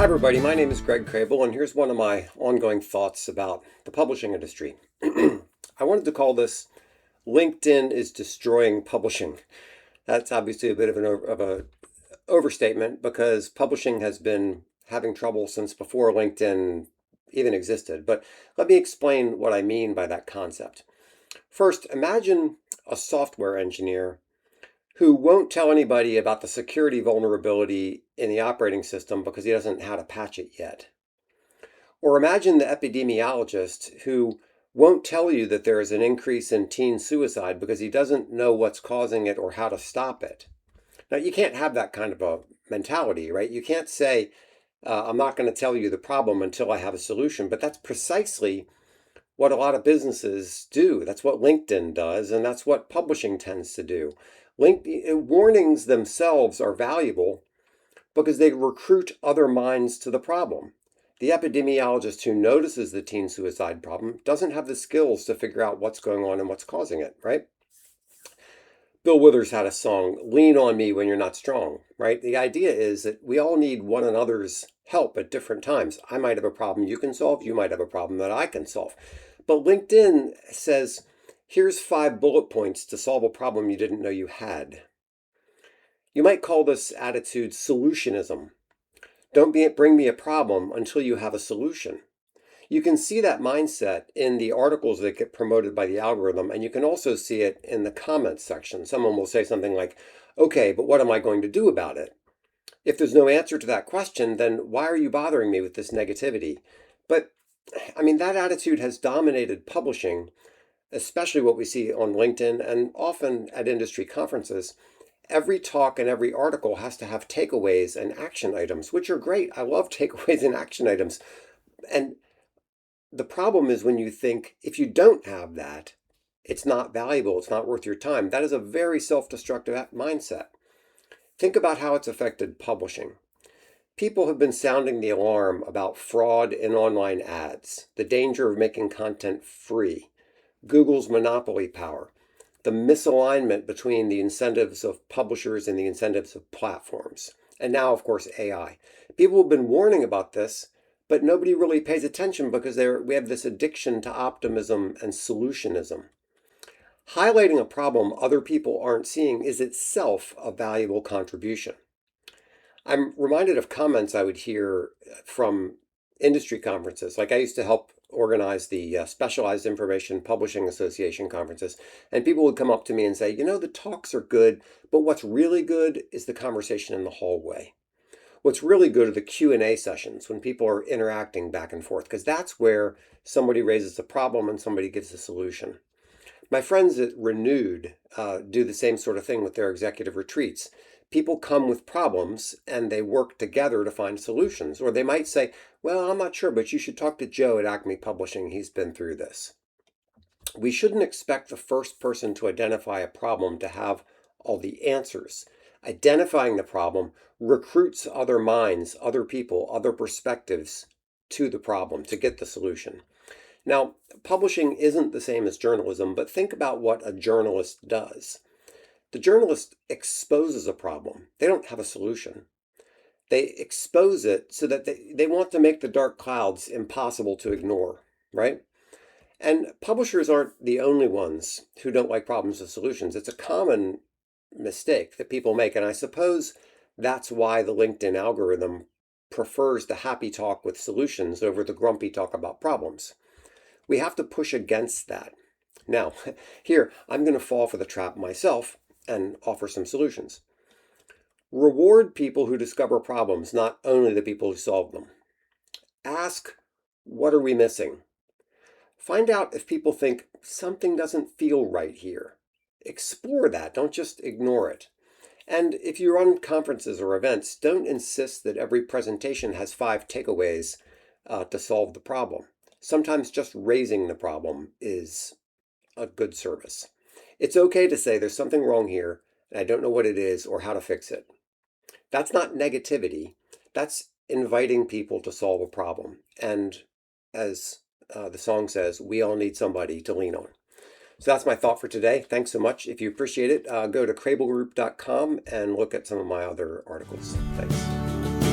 everybody. My name is Greg Crable, and here's one of my ongoing thoughts about the publishing industry. I wanted to call this LinkedIn is Destroying Publishing. That's obviously a bit of an overstatement because publishing has been having trouble since before LinkedIn even existed. But let me explain what I mean by that concept. First, imagine a software engineer who won't tell anybody about the security vulnerability in the operating system because he doesn't know how to patch it yet. Or imagine the epidemiologist who won't tell you that there is an increase in teen suicide because he doesn't know what's causing it or how to stop it. Now, you can't have that kind of a mentality, right? You can't say, I'm not going to tell you the problem until I have a solution. But that's precisely what a lot of businesses do. That's what LinkedIn does, and that's what publishing tends to do. Warnings themselves are valuable because they recruit other minds to the problem. The epidemiologist who notices the teen suicide problem doesn't have the skills to figure out what's going on and what's causing it, right? Bill Withers had a song, Lean on Me When You're Not Strong, right? The idea is that we all need one another's help at different times. I might have a problem you can solve, you might have a problem that I can solve. But LinkedIn says, here's 5 bullet points to solve a problem you didn't know you had. You might call this attitude solutionism. Don't bring me a problem until you have a solution. You can see that mindset in the articles that get promoted by the algorithm, and you can also see it in the comments section. Someone will say something like, okay, but what am I going to do about it? If there's no answer to that question, then why are you bothering me with this negativity? But that attitude has dominated publishing, especially what we see on LinkedIn and often at industry conferences. Every talk and every article has to have takeaways and action items, which are great. I love takeaways and action items. And the problem is when you think if you don't have that, it's not valuable, it's not worth your time. That is a very self-destructive mindset. Think about how it's affected publishing. People have been sounding the alarm about fraud in online ads, the danger of making content free, Google's monopoly power, the misalignment between the incentives of publishers and the incentives of platforms, and now, of course, AI. People have been warning about this, but nobody really pays attention because we have this addiction to optimism and solutionism. Highlighting a problem other people aren't seeing is itself a valuable contribution. I'm reminded of comments I would hear from industry conferences. Like I used to help organize the Specialized Information Publishing Association conferences, and people would come up to me and say, the talks are good, but what's really good is the conversation in the hallway. What's really good are the Q&A sessions when people are interacting back and forth, because that's where somebody raises a problem and somebody gives a solution. My friends at Renewed do the same sort of thing with their executive retreats. People come with problems and they work together to find solutions. Or they might say, well, I'm not sure, but you should talk to Joe at Acme Publishing. He's been through this. We shouldn't expect the first person to identify a problem to have all the answers. Identifying the problem recruits other minds, other people, other perspectives to the problem to get the solution. Now, publishing isn't the same as journalism, but think about what a journalist does. The journalist exposes a problem. They don't have a solution. They expose it so that they want to make the dark clouds impossible to ignore, right? And publishers aren't the only ones who don't like problems with solutions. It's a common mistake that people make. And I suppose that's why the LinkedIn algorithm prefers the happy talk with solutions over the grumpy talk about problems. We have to push against that. Now, here, I'm going to fall for the trap myself and offer some solutions. Reward people who discover problems, not only the people who solve them. Ask, what are we missing? Find out if people think something doesn't feel right here. Explore that, don't just ignore it. And if you run conferences or events, don't insist that every presentation has 5 takeaways to solve the problem. Sometimes just raising the problem is a good service. It's okay to say there's something wrong here and I don't know what it is or how to fix it. That's not negativity. That's inviting people to solve a problem. And as the song says, we all need somebody to lean on. So that's my thought for today. Thanks so much. If you appreciate it, go to crablegroup.com and look at some of my other articles. Thanks.